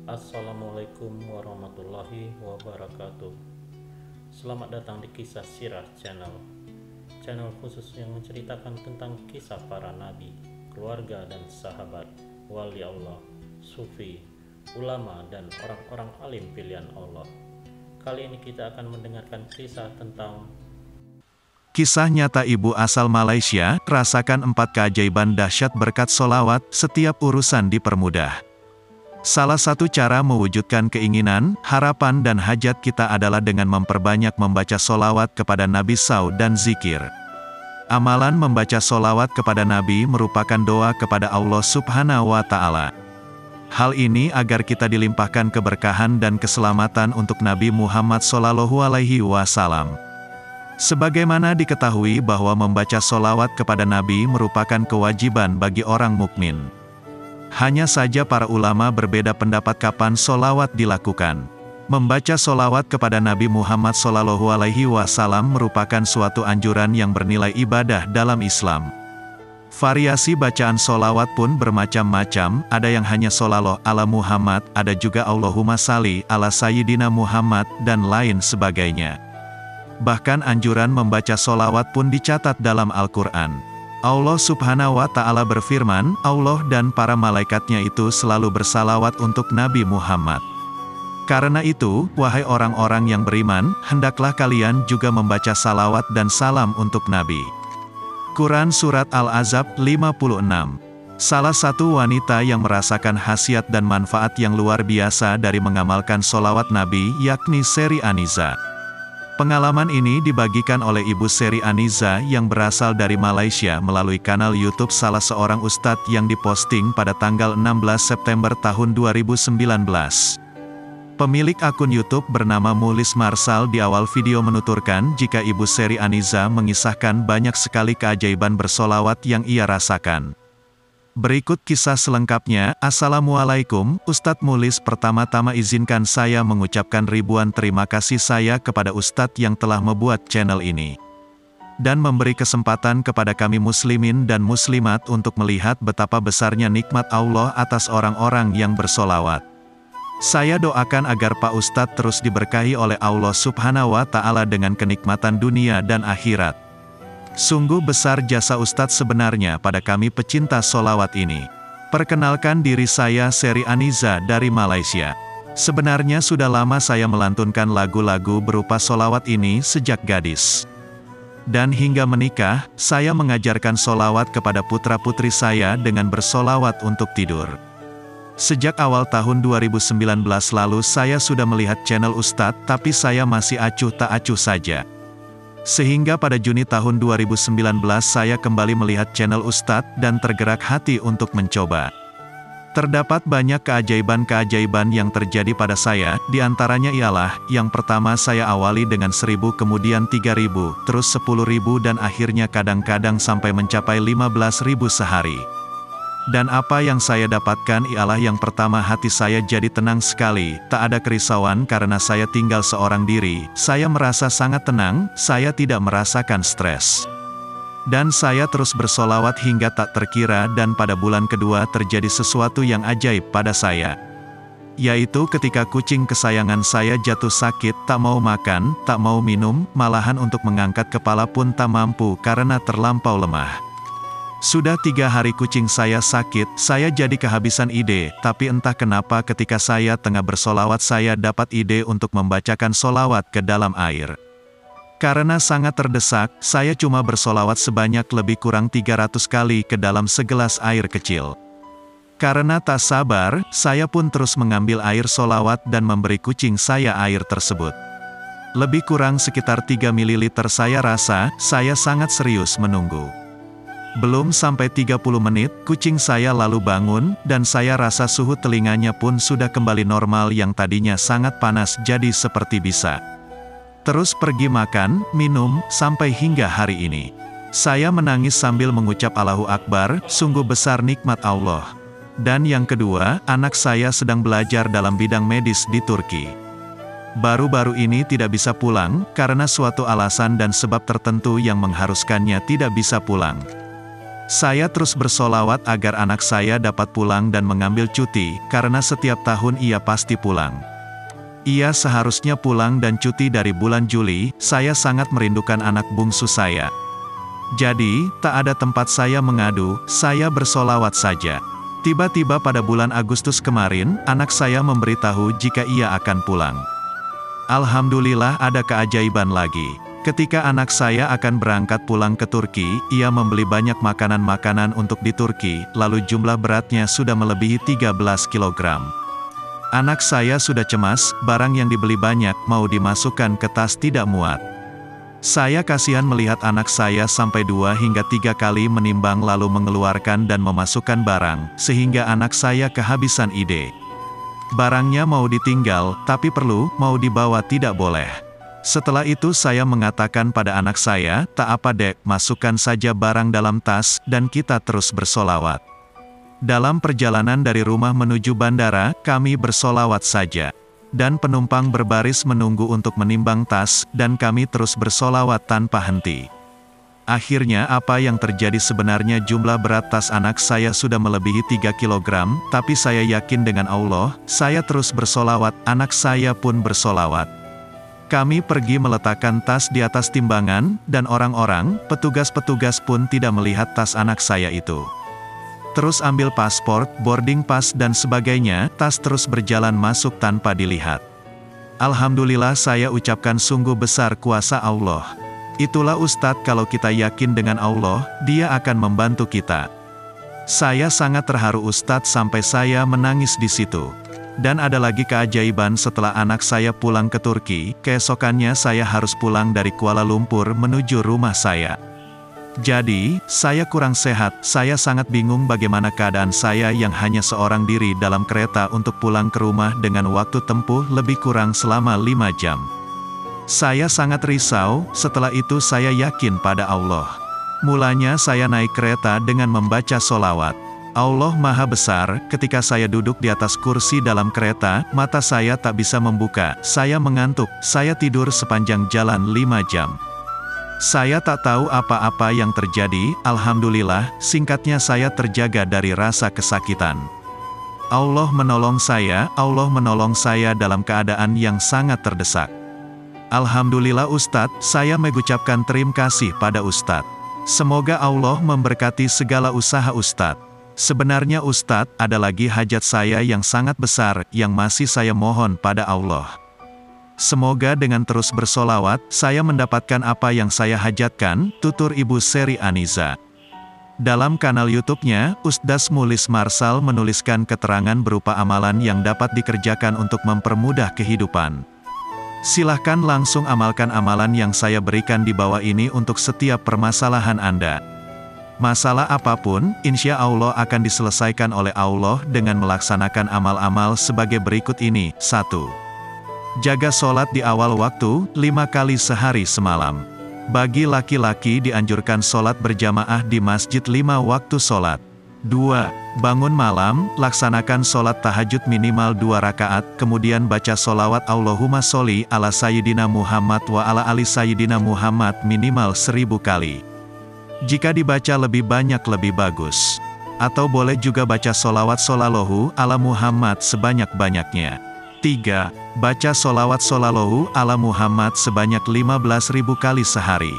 Assalamualaikum warahmatullahi wabarakatuh. Selamat datang di Kisah Sirah Channel. Channel khusus yang menceritakan tentang kisah para nabi, keluarga dan sahabat, wali Allah, sufi, ulama dan orang-orang alim pilihan Allah. Kali ini kita akan mendengarkan kisah tentang Kisah nyata ibu asal Malaysia, rasakan 4 keajaiban dahsyat berkat solawat, setiap urusan dipermudah. Salah satu cara mewujudkan keinginan, harapan dan hajat kita adalah dengan memperbanyak membaca solawat kepada Nabi SAW dan zikir. Amalan membaca solawat kepada Nabi merupakan doa kepada Allah Subhanahu wa Ta'ala. Hal ini agar kita dilimpahkan keberkahan dan keselamatan untuk Nabi Muhammad SAW. Sebagaimana diketahui bahwa membaca solawat kepada Nabi merupakan kewajiban bagi orang mukmin. Hanya saja para ulama berbeda pendapat kapan solawat dilakukan. Membaca solawat kepada Nabi Muhammad SAW merupakan suatu anjuran yang bernilai ibadah dalam Islam. Variasi bacaan solawat pun bermacam-macam, ada yang hanya shollallahu ala Muhammad, ada juga Allahumma salli ala Sayyidina Muhammad, dan lain sebagainya. Bahkan anjuran membaca solawat pun dicatat dalam Al-Quran. Allah Subhanahu wa Ta'ala berfirman, Allah dan para malaikatnya itu selalu bersalawat untuk Nabi Muhammad. Karena itu, wahai orang-orang yang beriman, hendaklah kalian juga membaca salawat dan salam untuk Nabi. Quran Surat Al-Ahzab 56. Salah satu wanita yang merasakan khasiat dan manfaat yang luar biasa dari mengamalkan solawat Nabi, yakni Seri Aniza. Pengalaman ini dibagikan oleh Ibu Seri Aniza yang berasal dari Malaysia melalui kanal YouTube salah seorang ustadz yang diposting pada tanggal 16 September tahun 2019. Pemilik akun YouTube bernama Mulis Marsal di awal video menuturkan jika Ibu Seri Aniza mengisahkan banyak sekali keajaiban bersolawat yang ia rasakan. Berikut kisah selengkapnya. Assalamualaikum, Ustadz Mulis. Pertama-tama izinkan saya mengucapkan ribuan terima kasih saya kepada Ustadz yang telah membuat channel ini. Dan memberi kesempatan kepada kami muslimin dan muslimat untuk melihat betapa besarnya nikmat Allah atas orang-orang yang bersolawat. Saya doakan agar Pak Ustadz terus diberkahi oleh Allah Subhanahu wa Ta'ala dengan kenikmatan dunia dan akhirat. Sungguh besar jasa Ustadz sebenarnya pada kami pecinta solawat ini. Perkenalkan diri saya Seri Aniza dari Malaysia. Sebenarnya sudah lama saya melantunkan lagu-lagu berupa solawat ini sejak gadis. Dan hingga menikah, saya mengajarkan solawat kepada putra-putri saya dengan bersolawat untuk tidur. Sejak awal tahun 2019 lalu saya sudah melihat channel Ustadz, tapi saya masih acuh tak acuh saja. Sehingga pada Juni tahun 2019 saya kembali melihat channel Ustadz dan tergerak hati untuk mencoba. Terdapat banyak keajaiban-keajaiban yang terjadi pada saya, diantaranya ialah, yang pertama saya awali dengan 1000 kemudian 3000, terus 10.000 dan akhirnya kadang-kadang sampai mencapai 15.000 sehari. Dan apa yang saya dapatkan ialah yang pertama hati saya jadi tenang sekali, tak ada kerisauan karena saya tinggal seorang diri, saya merasa sangat tenang, saya tidak merasakan stres. Dan saya terus bersolawat hingga tak terkira dan pada bulan kedua terjadi sesuatu yang ajaib pada saya. Yaitu ketika kucing kesayangan saya jatuh sakit, tak mau makan, tak mau minum, malahan untuk mengangkat kepala pun tak mampu karena terlampau lemah. Sudah 3 hari kucing saya sakit, saya jadi kehabisan ide, tapi entah kenapa ketika saya tengah bersolawat saya dapat ide untuk membacakan solawat ke dalam air. Karena sangat terdesak, saya cuma bersolawat sebanyak lebih kurang 300 kali ke dalam segelas air kecil. Karena tak sabar, saya pun terus mengambil air solawat dan memberi kucing saya air tersebut. Lebih kurang sekitar 3 ml saya rasa, saya sangat serius menunggu. Belum sampai 30 menit, kucing saya lalu bangun, dan saya rasa suhu telinganya pun sudah kembali normal yang tadinya sangat panas jadi seperti bisa. Terus pergi makan, minum, sampai hingga hari ini. Saya menangis sambil mengucap Allahu Akbar, sungguh besar nikmat Allah. Dan yang kedua, anak saya sedang belajar dalam bidang medis di Turki. Baru-baru ini tidak bisa pulang, karena suatu alasan dan sebab tertentu yang mengharuskannya tidak bisa pulang. Saya terus bersolawat agar anak saya dapat pulang dan mengambil cuti, karena setiap tahun ia pasti pulang. Ia seharusnya pulang dan cuti dari bulan Juli. Saya sangat merindukan anak bungsu saya. Jadi, tak ada tempat saya mengadu, saya bersolawat saja. Tiba-tiba pada bulan Agustus kemarin, anak saya memberitahu jika ia akan pulang. Alhamdulillah ada keajaiban lagi. Ketika anak saya akan berangkat pulang ke Turki, ia membeli banyak makanan-makanan untuk di Turki, lalu jumlah beratnya sudah melebihi 13 kg. Anak saya sudah cemas, barang yang dibeli banyak, mau dimasukkan ke tas tidak muat. Saya kasihan melihat anak saya sampai 2 hingga 3 kali menimbang lalu mengeluarkan dan memasukkan barang, sehingga anak saya kehabisan ide. Barangnya mau ditinggal, tapi perlu, mau dibawa tidak boleh. Setelah itu saya mengatakan pada anak saya, tak apa dek, masukkan saja barang dalam tas, dan kita terus bersolawat. Dalam perjalanan dari rumah menuju bandara, kami bersolawat saja. Dan penumpang berbaris menunggu untuk menimbang tas, dan kami terus bersolawat tanpa henti. Akhirnya apa yang terjadi sebenarnya jumlah berat tas anak saya sudah melebihi 3 kg, tapi saya yakin dengan Allah, saya terus bersolawat, anak saya pun bersolawat. Kami pergi meletakkan tas di atas timbangan, dan orang-orang, petugas-petugas pun tidak melihat tas anak saya itu. Terus ambil paspor, boarding pass dan sebagainya, tas terus berjalan masuk tanpa dilihat. Alhamdulillah saya ucapkan sungguh besar kuasa Allah. Itulah Ustadz kalau kita yakin dengan Allah, Dia akan membantu kita. Saya sangat terharu Ustadz sampai saya menangis di situ. Dan ada lagi keajaiban setelah anak saya pulang ke Turki, keesokannya saya harus pulang dari Kuala Lumpur menuju rumah saya. Jadi, saya kurang sehat, saya sangat bingung bagaimana keadaan saya yang hanya seorang diri dalam kereta untuk pulang ke rumah dengan waktu tempuh lebih kurang selama 5 jam. Saya sangat risau, setelah itu saya yakin pada Allah. Mulanya saya naik kereta dengan membaca solawat. Allah Maha Besar, ketika saya duduk di atas kursi dalam kereta, mata saya tak bisa membuka, saya mengantuk, saya tidur sepanjang jalan 5 jam. Saya tak tahu apa-apa yang terjadi, alhamdulillah, singkatnya saya terjaga dari rasa kesakitan. Allah menolong saya dalam keadaan yang sangat terdesak. Alhamdulillah Ustadz, saya mengucapkan terima kasih pada Ustadz. Semoga Allah memberkati segala usaha Ustadz. Sebenarnya Ustadz, ada lagi hajat saya yang sangat besar, yang masih saya mohon pada Allah. Semoga dengan terus bersolawat, saya mendapatkan apa yang saya hajatkan, tutur Ibu Seri Aniza. Dalam kanal YouTube-nya, Ustadz Mulis Marsal menuliskan keterangan berupa amalan yang dapat dikerjakan untuk mempermudah kehidupan. Silahkan langsung amalkan amalan yang saya berikan di bawah ini untuk setiap permasalahan Anda. Masalah apapun, insya Allah akan diselesaikan oleh Allah dengan melaksanakan amal-amal sebagai berikut ini. 1. Jaga sholat di awal waktu, 5 kali sehari semalam. Bagi laki-laki dianjurkan sholat berjamaah di masjid 5 waktu sholat. 2. Bangun malam, laksanakan sholat tahajud minimal 2 rakaat, kemudian baca sholawat Allahumma sholli ala Sayyidina Muhammad wa ala ali Sayyidina Muhammad minimal 1000 kali. Jika dibaca lebih banyak lebih bagus. Atau boleh juga baca sholawat shollallahu ala Muhammad sebanyak-banyaknya. 3. Baca sholawat shollallahu ala Muhammad sebanyak 15.000 kali sehari.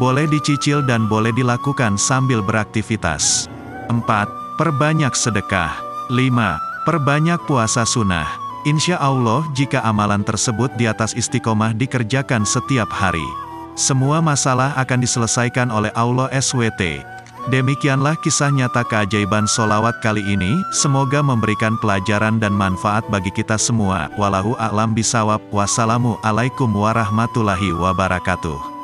Boleh dicicil dan boleh dilakukan sambil beraktivitas. 4. Perbanyak sedekah. 5. Perbanyak puasa sunnah. Insya Allah jika amalan tersebut di atas istiqomah dikerjakan setiap hari, semua masalah akan diselesaikan oleh Allah SWT. Demikianlah kisah nyata keajaiban sholawat kali ini, semoga memberikan pelajaran dan manfaat bagi kita semua. Wallahu a'lam bishawab. Wassalamu alaikum warahmatullahi wabarakatuh.